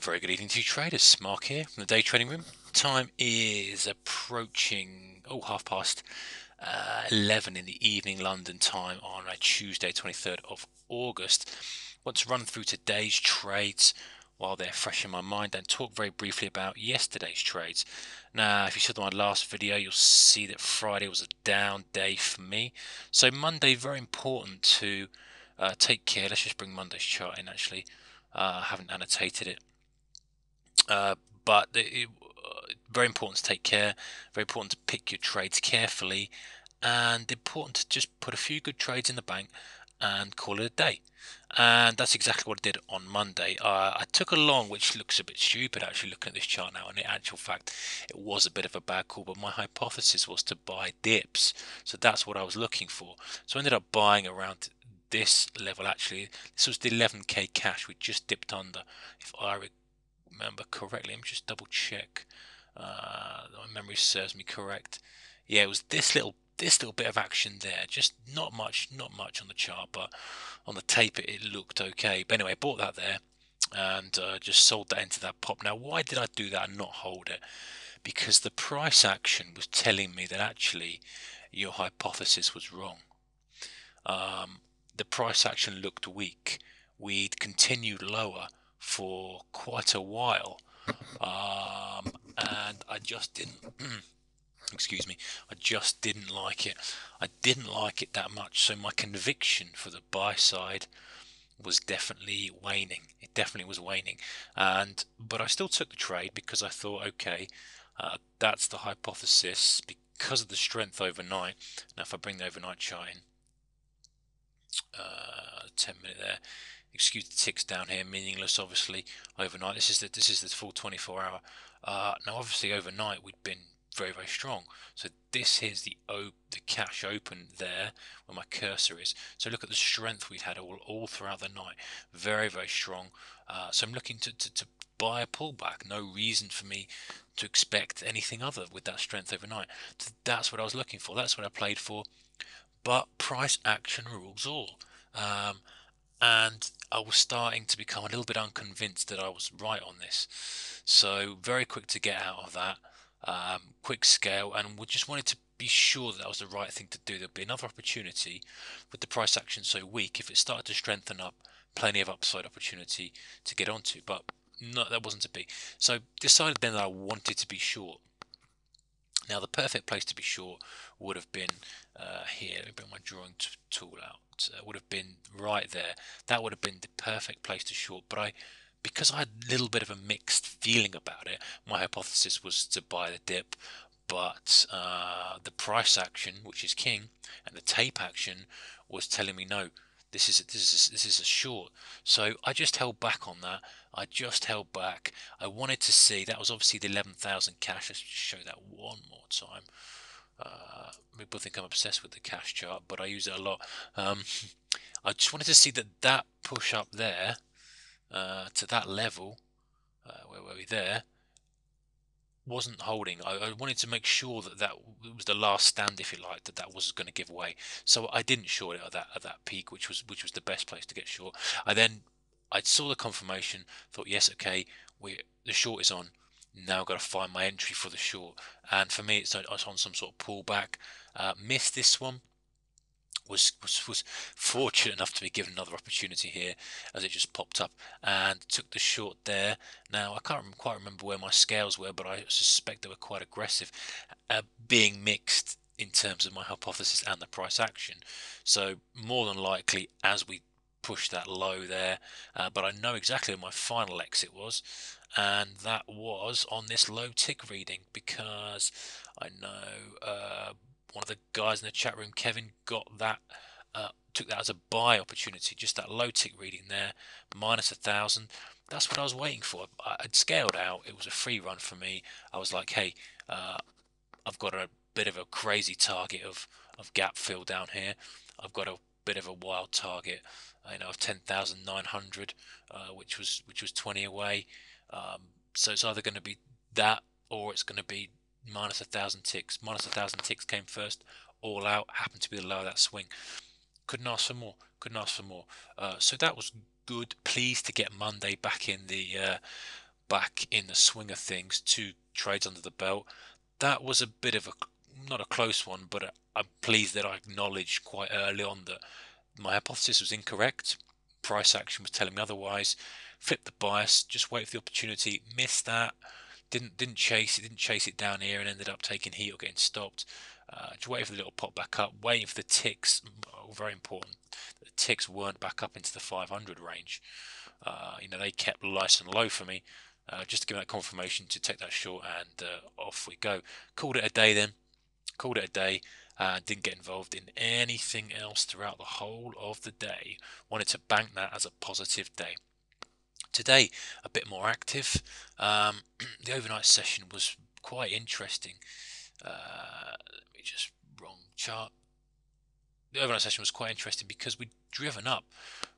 Very good evening to you traders. Mark here from the day trading room. Time is approaching 11 in the evening London time on a Tuesday 23rd of August. Want to run through today's trades while they're fresh in my mind and talk very briefly about yesterday's trades. Now, if you saw my last video, you'll see that Friday was a down day for me. So Monday, very important to take care. Let's just bring Monday's chart in actually. I haven't annotated it. But very important to take care, very important to pick your trades carefully, and important to just put a few good trades in the bank and call it a day. And that's exactly what I did on Monday. I took a long, which looks a bit stupid actually looking at this chart now, and in actual fact it was a bit of a bad call, but my hypothesis was to buy dips, so that's what I was looking for. So I ended up buying around this level. Actually, this was the 11k cash we just dipped under, if I remember correctly. Let me just double check my memory serves me correct. Yeah, it was this little bit of action there. Just not much on the chart, but on the tape it looked okay. But anyway, I bought that there and just sold that into that pop. Now, why did I do that and not hold it? Because the price action was telling me that actually your hypothesis was wrong. The price action looked weak. We'd continued lower for quite a while, and I just didn't excuse me, I just didn't like it. I didn't like it that much, so my conviction for the buy side was definitely waning. It definitely was waning, but I still took the trade because I thought, okay, that's the hypothesis because of the strength overnight. Now if I bring the overnight chart in, 10-minute there, excuse the ticks down here, meaningless obviously overnight. This is the full 24 hour. Now obviously overnight we'd been very strong, so this here's the cash open there where my cursor is. So look at the strength we've had all throughout the night, very strong. So I'm looking to buy a pullback. No reason for me to expect anything other with that strength overnight. So that's what I was looking for, that's what I played for. But price action rules all. And I was starting to become a little bit unconvinced that I was right on this. So very quick to get out of that, quick scale, and we just wanted to be sure that was the right thing to do. There'd be another opportunity with the price action so weak. If it started to strengthen up, plenty of upside opportunity to get onto, but no, that wasn't to be. So decided then that I wanted to be short. Now the perfect place to be short would have been here. Let me bring my drawing tool out. Would have been right there. That would have been the perfect place to short. But because I had a little bit of a mixed feeling about it, my hypothesis was to buy the dip. But the price action, which is king, and the tape action was telling me no. This is a short. So I just held back on that. I just held back. I wanted to see, that was obviously the 11,000 cash. Let's just show that one more time. People think I'm obsessed with the cash chart, but I use it a lot. I just wanted to see that push up there to that level. Where were we there? Wasn't holding. I wanted to make sure that was the last stand, if you like, that was going to give away. So I didn't short it at that peak, which was the best place to get short. I saw the confirmation, thought yes, okay, the short is on. Now I've got to find my entry for the short, and for me it's on some sort of pullback. Missed this one. Was fortunate enough to be given another opportunity here as it just popped up and took the short there. Now I can't quite remember where my scales were, but I suspect they were quite aggressive, being mixed in terms of my hypothesis and the price action. So more than likely as we push that low there, but I know exactly where my final exit was, and that was on this low tick reading, because I know one of the guys in the chat room, Kevin, got that, took that as a buy opportunity, just that low tick reading there, minus 1,000. That's what I was waiting for. I'd scaled out. It was a free run for me. I was like, hey, I've got a bit of a crazy target of gap fill down here. I've got a bit of a wild target, of 10,900, which was 20 away. So it's either going to be that or it's going to be minus 1,000 ticks. Minus 1,000 ticks came first, all out, happened to be the low of that swing. Couldn't ask for more. Couldn't ask for more. So that was good. Pleased to get Monday back in the back in the swing of things, 2 trades under the belt. That was a bit of a, not a close one, but I'm pleased that I acknowledged quite early on that my hypothesis was incorrect. Price action was telling me otherwise. Flipped the bias, just wait for the opportunity. Missed that. Didn't chase it. Didn't chase it down here and ended up taking heat or getting stopped. Just waiting for the little pop back up. Waiting for the ticks. Oh, very important. The ticks weren't back up into the 500 range. They kept nice and low for me. Just to give that confirmation to take that short, and off we go. Called it a day then. Called it a day. Didn't get involved in anything else throughout the whole of the day. Wanted to bank that as a positive day. Today, a bit more active. The overnight session was quite interesting. Let me just, wrong chart. The overnight session was quite interesting because we'd driven up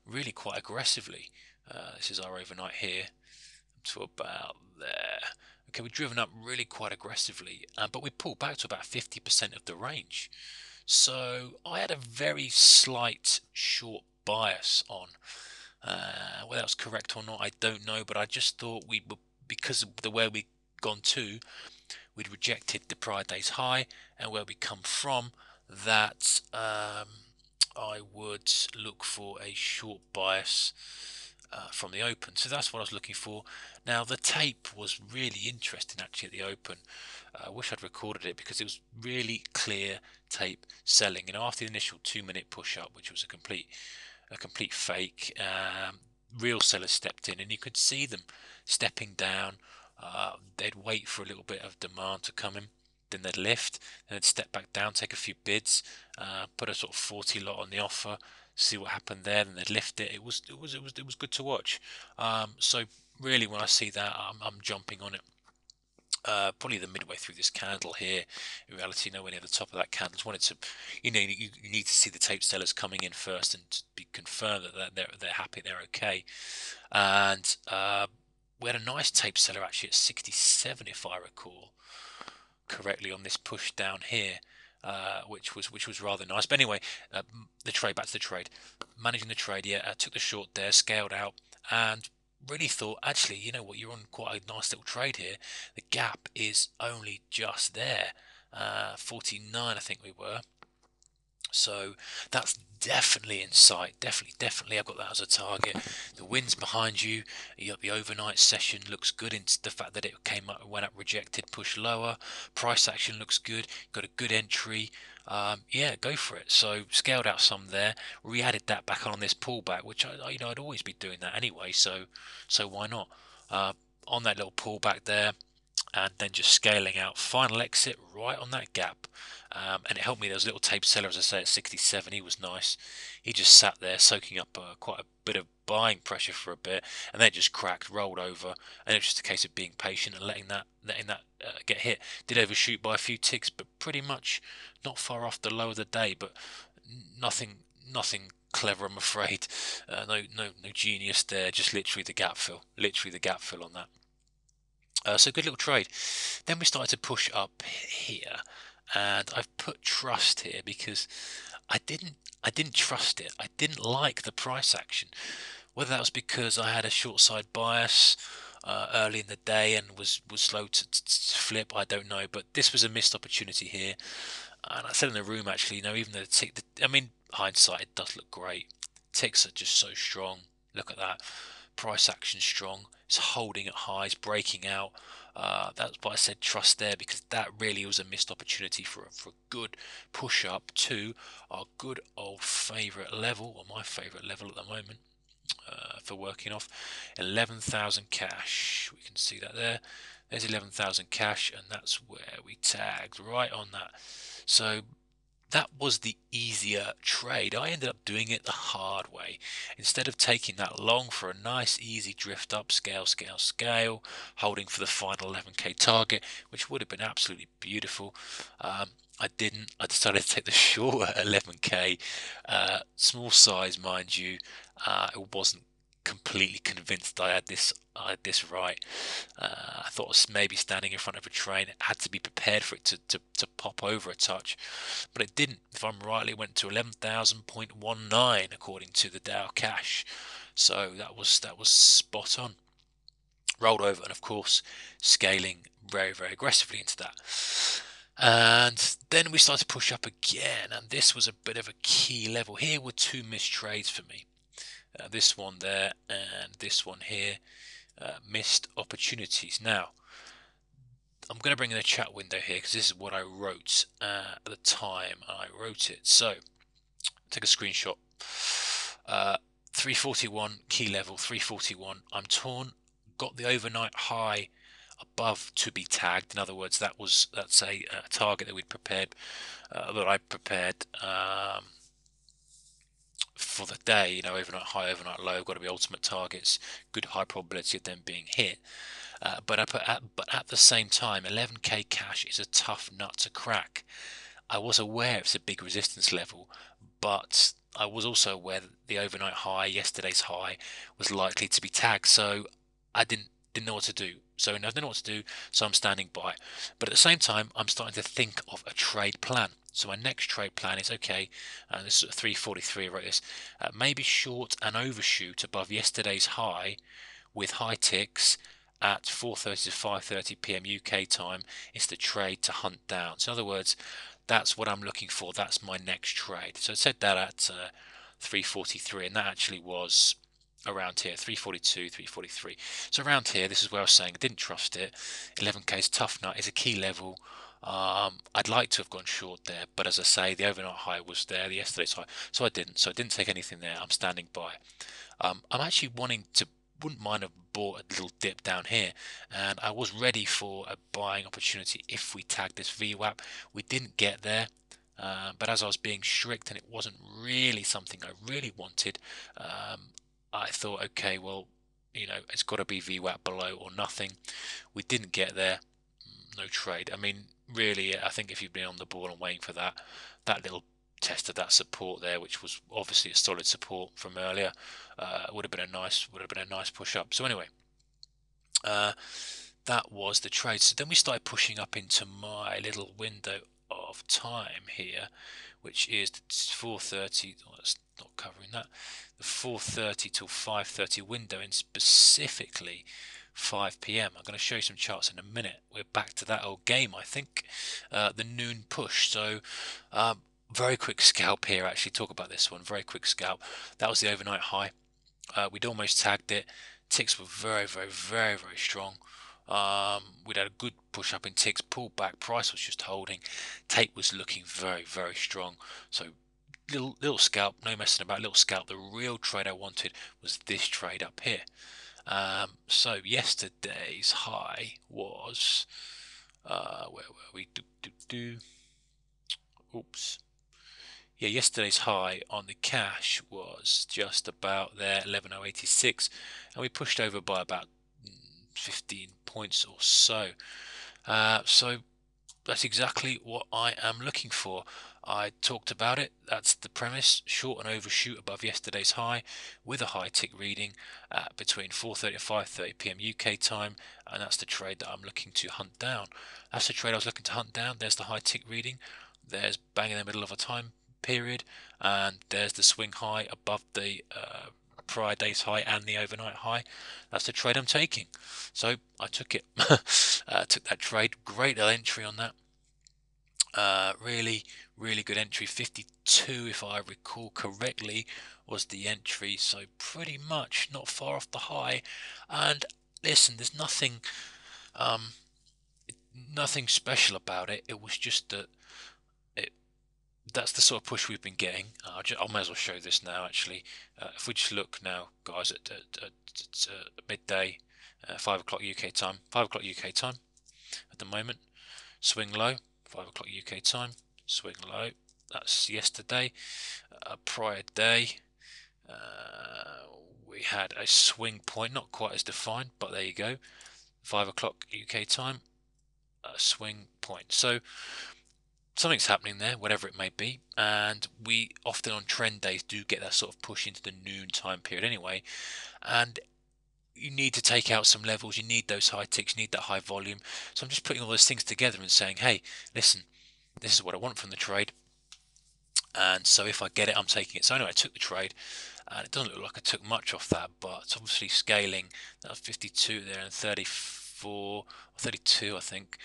really quite aggressively. This is our overnight here to about there. Okay, we've driven up really quite aggressively, but we pulled back to about 50% of the range. So I had a very slight short bias on. Whether that was correct or not, I don't know, but I just thought we were, because of the way we'd gone to, we'd rejected the prior day's high, and where we come from, that I would look for a short bias from the open. So that's what I was looking for. Now the tape was really interesting actually at the open. I wish I'd recorded it because it was really clear tape selling. After the initial 2-minute push up, which was a complete fake, real sellers stepped in, and you could see them stepping down. They'd wait for a little bit of demand to come in, then they'd lift, then they'd step back down, take a few bids, put a sort of 40 lot on the offer, see what happened there, then they'd lift it. It was good to watch. So really, when I see that, I'm jumping on it. Probably the midway through this candle here. In reality, nowhere near the top of that candle. Just wanted to, you need to see the tape sellers coming in first and to be confirmed that they're happy, they're okay. And we had a nice tape seller actually at 67, if I recall correctly, on this push down here, which was rather nice. But anyway, the trade, back to the trade, managing the trade. Yeah, took the short there, scaled out, and really thought, actually, you know what, you're on quite a nice little trade here. The gap is only just there, 49, I think we were. So that's definitely in sight. Definitely. I've got that as a target. The wind's behind you. The overnight session looks good in the fact that it came up, went up, rejected, pushed lower. Price action looks good. Got a good entry. Yeah, go for it. So scaled out some there. Re-added that back on this pullback, which I'd always be doing that anyway. So why not? On that little pullback there, and then just scaling out. Final exit right on that gap. And it helped me. There was a little tape seller, as I say, at 67. He was nice. He just sat there soaking up quite a bit of buying pressure for a bit, and then it just cracked, rolled over, and it was just a case of being patient and letting that get hit. Did overshoot by a few ticks, but pretty much not far off the low of the day. But nothing clever, I'm afraid. No genius there. Just literally the gap fill. Literally the gap fill on that. So good little trade. Then we started to push up here, and I've put trust here because I didn't trust it. I didn't like the price action. Whether that was because I had a short side bias early in the day and was slow to flip, I don't know. But this was a missed opportunity here, and I said in the room actually, even though hindsight, it does look great. Ticks are just so strong. Look at that. Price action strong. It's holding at highs, breaking out. That's why I said trust there, because that really was a missed opportunity for a good push up to our good old favourite level, or my favourite level at the moment, for working off 11,000 cash. We can see that there. There's 11,000 cash, and that's where we tagged right on that. So that was the easier trade. I ended up doing it the hard way. Instead of taking that long for a nice easy drift up, scale, holding for the final 11k target, which would have been absolutely beautiful. I didn't. I decided to take the short at 11k. Small size, mind you. I wasn't completely convinced I had this right. I thought I was maybe standing in front of a train. It had to be prepared for it to pop over a touch, but it didn't. If I'm right, it went to 11,000.19 according to the Dow Cash. So that was spot on. rolled over, and of course scaling very, very aggressively into that. And then we started to push up again, and this was a bit of a key level. Here were two missed trades for me. This one there and this one here, missed opportunities. Now, I'm going to bring in a chat window here because this is what I wrote at the time I wrote it. So, take a screenshot. 341 key level, 341. I'm torn. Got the overnight high above to be tagged. In other words, that's a target that we'd prepared, that I prepared for the day. You know, overnight high, overnight low, got to be ultimate targets. Good high probability of them being hit. But at the same time, 11k cash is a tough nut to crack. I was aware it's a big resistance level, but I was also aware that the overnight high, yesterday's high, was likely to be tagged. So I didn't know what to do. So I didn't know what to do. So I'm standing by. But at the same time, I'm starting to think of a trade plan. So my next trade plan is okay. And this is 343. I wrote this. Maybe short and overshoot above yesterday's high, with high ticks at 4:30 to 5:30 p.m. UK time. Is the trade to hunt down. So in other words, that's what I'm looking for. That's my next trade. So I said that at 343, and that actually was around here, 342, 343. So around here, this is where I was saying I didn't trust it. 11k's tough nut is a key level. I'd like to have gone short there, but as I say, the overnight high was there, the yesterday's high, so I didn't. So I didn't take anything there. I'm standing by. I'm actually wouldn't mind have bought a little dip down here, and I was ready for a buying opportunity if we tagged this VWAP. We didn't get there, but as I was being strict and it wasn't really something I really wanted, I thought, okay, well, you know, it's got to be VWAP below or nothing. We didn't get there. No trade. I mean, really, I think if you've been on the ball and waiting for that little test of that support there, which was obviously a solid support from earlier, would have been a nice push up. So anyway, that was the trade. So then we started pushing up into my little window of time here, which is 4:30. Oh, that's not covering that. The 4:30 till 5:30 window, and specifically 5 p.m. I'm going to show you some charts in a minute. We're back to that old game, I think. The noon push. So very quick scalp here. Actually, talk about this one. Very quick scalp. That was the overnight high. We'd almost tagged it. Ticks were very, very, very, very strong. We'd had a good push up in ticks, pulled back, price was just holding. Tape was looking very, very strong. So little scalp, no messing about, little scalp. The real trade I wanted was this trade up here. So yesterday's high was where were we? Oops. Yeah, yesterday's high on the cash was just about there, 11.086, and we pushed over by about 15 points or so. So that's exactly what I am looking for. I talked about it. That's the premise. Short and overshoot above yesterday's high with a high tick reading between 4:30 and 5:30 p.m. UK time, and that's the trade that I'm looking to hunt down. That's the trade I was looking to hunt down. There's the high tick reading. There's bang in the middle of a time period, and there's the swing high above the prior day's high and the overnight high. That's the trade I'm taking. So I took it. Took that trade. Great entry on that. Really, really good entry. 52, if I recall correctly, was the entry. So pretty much not far off the high. And listen, there's nothing special about it. It was just that that's the sort of push we've been getting. I might as well show this now, actually. If we just look now, guys, at midday, 5 o'clock UK time. 5 o'clock UK time at the moment. Swing low, 5 o'clock UK time. Swing low. That's yesterday. Prior day, we had a swing point, not quite as defined, but there you go. 5 o'clock UK time, a swing point. So something's happening there, whatever it may be, and we often on trend days do get that sort of push into the noon time period anyway, and you need to take out some levels, you need those high ticks, you need that high volume. So I'm just putting all those things together and saying, hey, listen, this is what I want from the trade, and so if I get it, I'm taking it. So anyway, I took the trade, and it doesn't look like I took much off that, but obviously scaling, that was 52 there and 34 or 32 I think.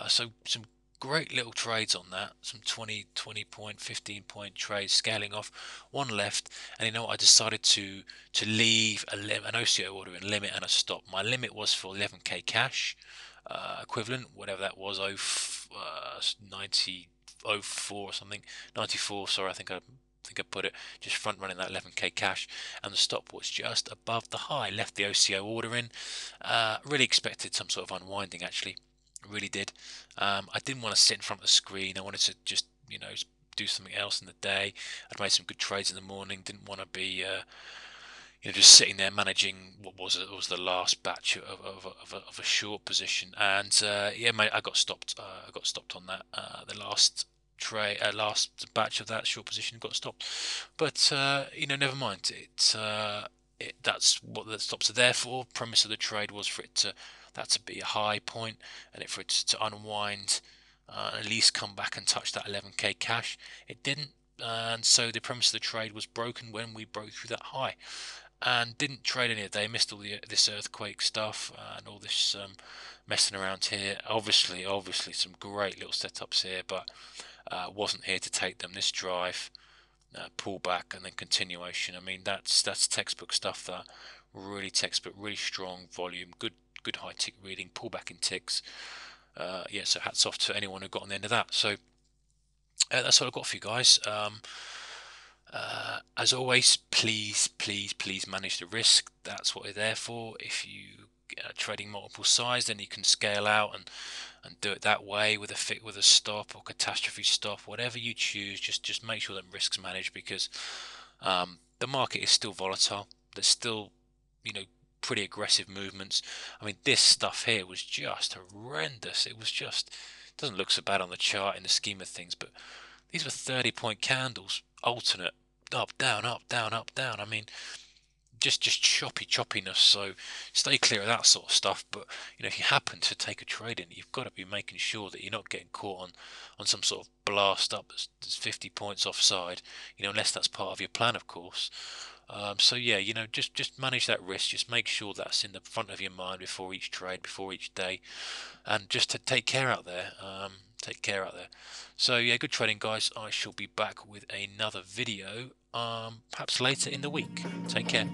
So some great little trades on that, some 20 point, 15 point trades, scaling off one left. And you know what, I decided to leave an OCO order in limit and a stop. My limit was for 11k cash, equivalent, whatever that was, 90 04 or something, 94, sorry, I think I put it, just front running that 11k cash, and the stop was just above the high. Left the OCO order in. Really expected some sort of unwinding, actually, really did. I didn't want to sit in front of the screen. I wanted to just, do something else in the day. I'd made some good trades in the morning. Didn't want to be just sitting there managing what was the last batch of a short position. And yeah, mate, I got stopped. I got stopped on that. The last batch of that short position got stopped. But never mind. That's what the stops are there for. Premise of the trade was for that to be a high point, and for it to unwind, at least come back and touch that 11k cash. It didn't, and so the premise of the trade was broken when we broke through that high, and didn't trade any of the day. Missed all this earthquake stuff and all this messing around here. Obviously, some great little setups here, but wasn't here to take them. This drive, pull back, and then continuation. I mean, that's textbook stuff. That really textbook, really strong volume, good high tick reading, pull back in ticks. Yeah, so hats off to anyone who got on the end of that. So that's all I've got for you guys. As always, please manage the risk. That's what we're there for. If you are trading multiple size, then you can scale out and do it that way with a stop or catastrophe stop, whatever you choose. Just make sure that risk's managed, because the market is still volatile. There's still, pretty aggressive movements. I mean, this stuff here was just horrendous. It was just, doesn't look so bad on the chart in the scheme of things, but these were 30-point candles, alternate, up, down, up, down, up, down. I mean, just choppiness. So stay clear of that sort of stuff. But if you happen to take a trade in, you've got to be making sure that you're not getting caught on some sort of blast up that's 50 points offside. Unless that's part of your plan, of course. So yeah, just manage that risk. Just make sure that's in the front of your mind before each trade, before each day, and just to take care out there. Take care out there. So yeah, good trading, guys. I shall be back with another video, perhaps later in the week. Take care.